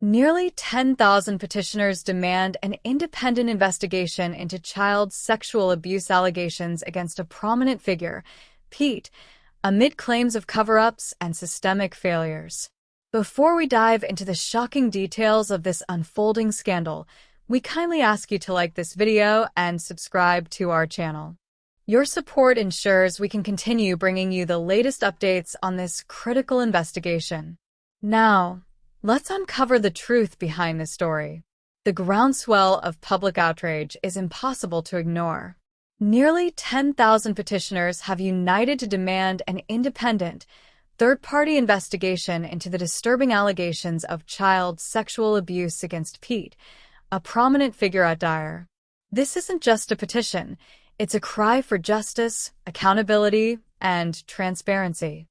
Nearly 10,000 petitioners demand an independent investigation into child sexual abuse allegations against a prominent figure, Pete, amid claims of cover-ups and systemic failures. Before we dive into the shocking details of this unfolding scandal, we kindly ask you to like this video and subscribe to our channel. Your support ensures we can continue bringing you the latest updates on this critical investigation. Now, let's uncover the truth behind this story. The groundswell of public outrage is impossible to ignore. Nearly 10,000 petitioners have united to demand an independent, third-party investigation into the disturbing allegations of child sexual abuse against Pete, a prominent figure at Daystar. This isn't just a petition, it's a cry for justice, accountability, and transparency.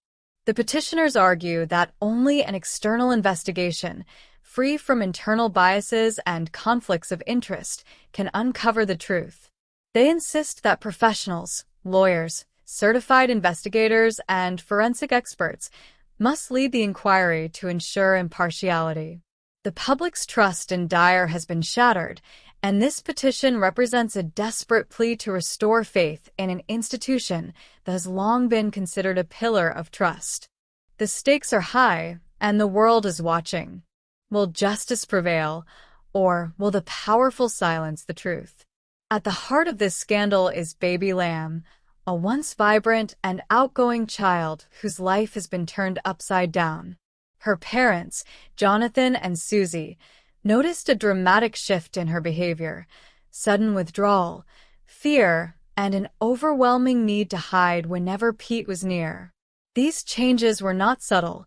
The petitioners argue that only an external investigation, free from internal biases and conflicts of interest, can uncover the truth. They insist that professionals, lawyers, certified investigators, and forensic experts must lead the inquiry to ensure impartiality. The public's trust in Daystar has been shattered, and this petition represents a desperate plea to restore faith in an institution that has long been considered a pillar of trust. The stakes are high, and the world is watching. Will justice prevail, or will the powerful silence the truth? At the heart of this scandal is Baby Lamb, a once vibrant and outgoing child whose life has been turned upside down. Her parents, Jonathan and Susie, noticed a dramatic shift in her behavior, sudden withdrawal, fear, and an overwhelming need to hide whenever Pete was near. These changes were not subtle.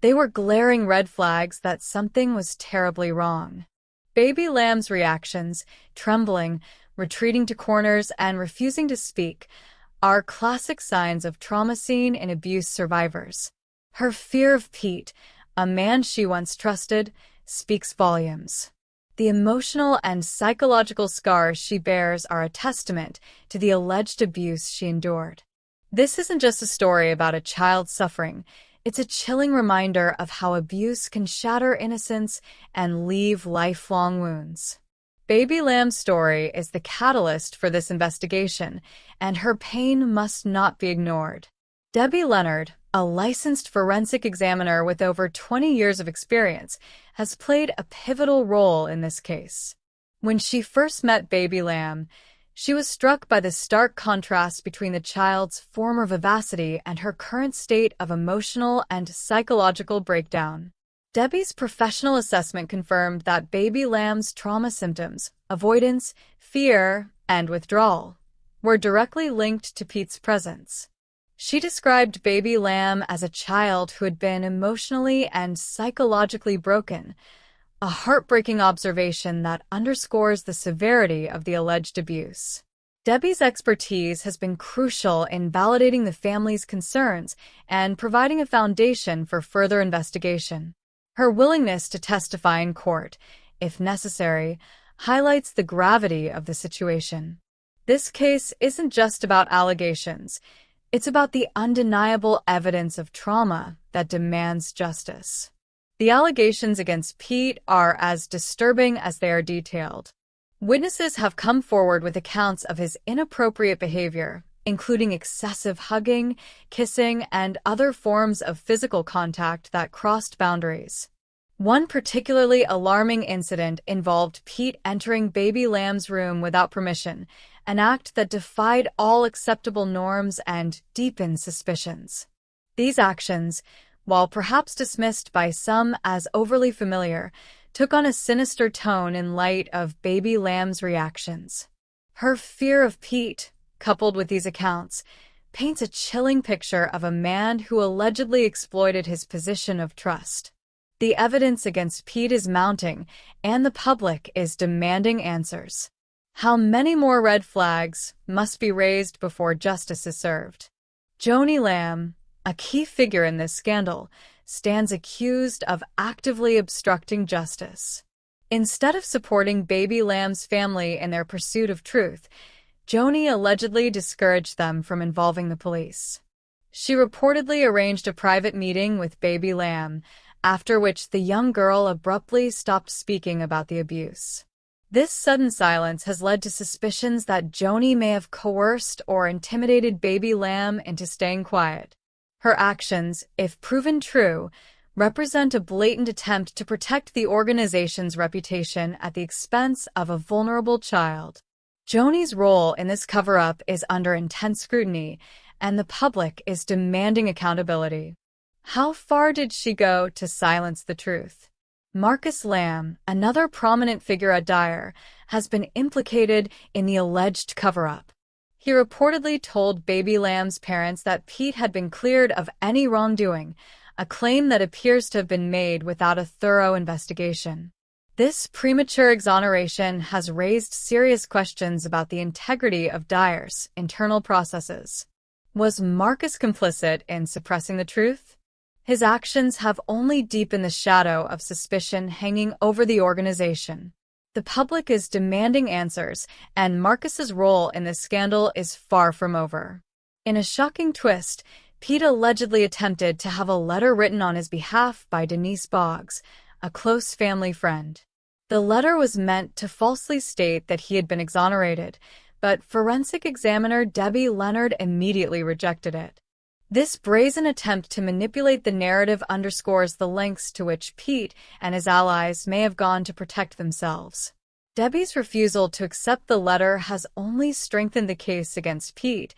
They were glaring red flags that something was terribly wrong. Baby Lamb's reactions, trembling, retreating to corners, and refusing to speak, are classic signs of trauma seen in abuse survivors. Her fear of Pete, a man she once trusted, speaks volumes. The emotional and psychological scars she bears are a testament to the alleged abuse she endured. This isn't just a story about a child suffering, it's a chilling reminder of how abuse can shatter innocence and leave lifelong wounds. Baby Lamb's story is the catalyst for this investigation, and her pain must not be ignored. Debbie Leonard, a licensed forensic examiner with over 20 years of experience, has played a pivotal role in this case. When she first met Baby Lamb, she was struck by the stark contrast between the child's former vivacity and her current state of emotional and psychological breakdown. Debbie's professional assessment confirmed that Baby Lamb's trauma symptoms, avoidance, fear, and withdrawal, were directly linked to Pete's presence. She described Baby Lamb as a child who had been emotionally and psychologically broken, a heartbreaking observation that underscores the severity of the alleged abuse. Debbie's expertise has been crucial in validating the family's concerns and providing a foundation for further investigation. Her willingness to testify in court, if necessary, highlights the gravity of the situation. This case isn't just about allegations. It's about the undeniable evidence of trauma that demands justice. The allegations against Pete are as disturbing as they are detailed. Witnesses have come forward with accounts of his inappropriate behavior, including excessive hugging, kissing, and other forms of physical contact that crossed boundaries. One particularly alarming incident involved Pete entering Baby Lamb's room without permission, an act that defied all acceptable norms and deepened suspicions. These actions, while perhaps dismissed by some as overly familiar, took on a sinister tone in light of Baby Lamb's reactions. Her fear of Pete, coupled with these accounts, paints a chilling picture of a man who allegedly exploited his position of trust. The evidence against Pete is mounting, and the public is demanding answers. How many more red flags must be raised before justice is served? Joni Lamb, a key figure in this scandal, stands accused of actively obstructing justice. Instead of supporting Baby Lamb's family in their pursuit of truth, Joni allegedly discouraged them from involving the police. She reportedly arranged a private meeting with Baby Lamb, after which the young girl abruptly stopped speaking about the abuse. This sudden silence has led to suspicions that Joni may have coerced or intimidated Baby Lamb into staying quiet. Her actions, if proven true, represent a blatant attempt to protect the organization's reputation at the expense of a vulnerable child. Joni's role in this cover-up is under intense scrutiny, and the public is demanding accountability. How far did she go to silence the truth? Marcus Lamb, another prominent figure at Dyer, has been implicated in the alleged cover-up. He reportedly told Baby Lamb's parents that Pete had been cleared of any wrongdoing, a claim that appears to have been made without a thorough investigation. This premature exoneration has raised serious questions about the integrity of Dyer's internal processes. Was Marcus complicit in suppressing the truth? His actions have only deepened the shadow of suspicion hanging over the organization. The public is demanding answers, and Marcus's role in this scandal is far from over. In a shocking twist, Pete allegedly attempted to have a letter written on his behalf by Denise Boggs, a close family friend. The letter was meant to falsely state that he had been exonerated, but forensic examiner Debbie Leonard immediately rejected it. This brazen attempt to manipulate the narrative underscores the lengths to which Pete and his allies may have gone to protect themselves. Debbie's refusal to accept the letter has only strengthened the case against Pete,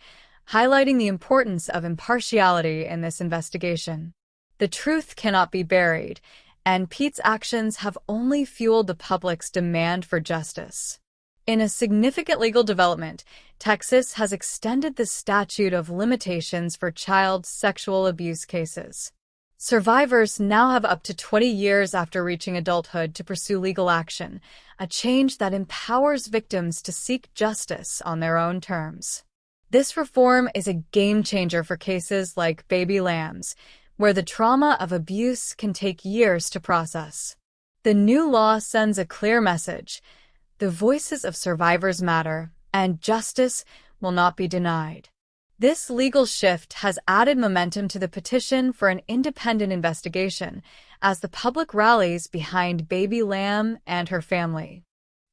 highlighting the importance of impartiality in this investigation. The truth cannot be buried, and Pete's actions have only fueled the public's demand for justice. In a significant legal development, Texas has extended the statute of limitations for child sexual abuse cases. Survivors now have up to 20 years after reaching adulthood to pursue legal action, a change that empowers victims to seek justice on their own terms. This reform is a game-changer for cases like Baby Lamb's, where the trauma of abuse can take years to process. The new law sends a clear message: the voices of survivors matter, and justice will not be denied. This legal shift has added momentum to the petition for an independent investigation as the public rallies behind Baby Lamb and her family.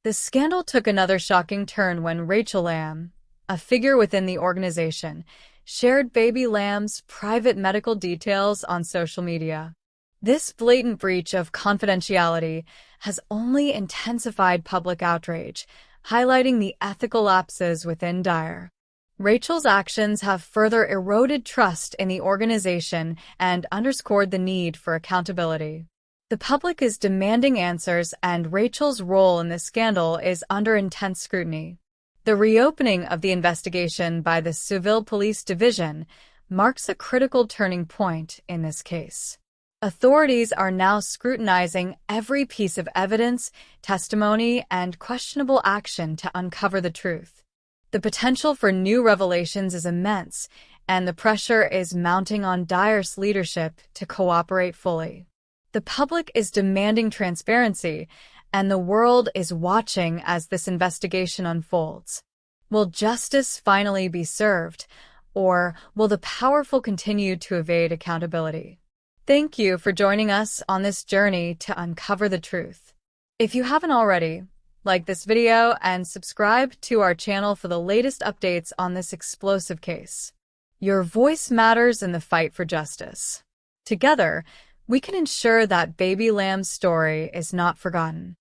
The scandal took another shocking turn when Rachel Lamb, a figure within the organization, shared Baby Lamb's private medical details on social media. This blatant breach of confidentiality has only intensified public outrage, highlighting the ethical lapses within Dyer. Rachel's actions have further eroded trust in the organization and underscored the need for accountability. The public is demanding answers, and Rachel's role in this scandal is under intense scrutiny. The reopening of the investigation by the Seville Police Division marks a critical turning point in this case. Authorities are now scrutinizing every piece of evidence, testimony, and questionable action to uncover the truth. The potential for new revelations is immense, and the pressure is mounting on Dyer's leadership to cooperate fully. The public is demanding transparency, and the world is watching as this investigation unfolds. Will justice finally be served, or will the powerful continue to evade accountability? Thank you for joining us on this journey to uncover the truth. If you haven't already, like this video and subscribe to our channel for the latest updates on this explosive case. Your voice matters in the fight for justice. Together, we can ensure that Baby Lamb's story is not forgotten.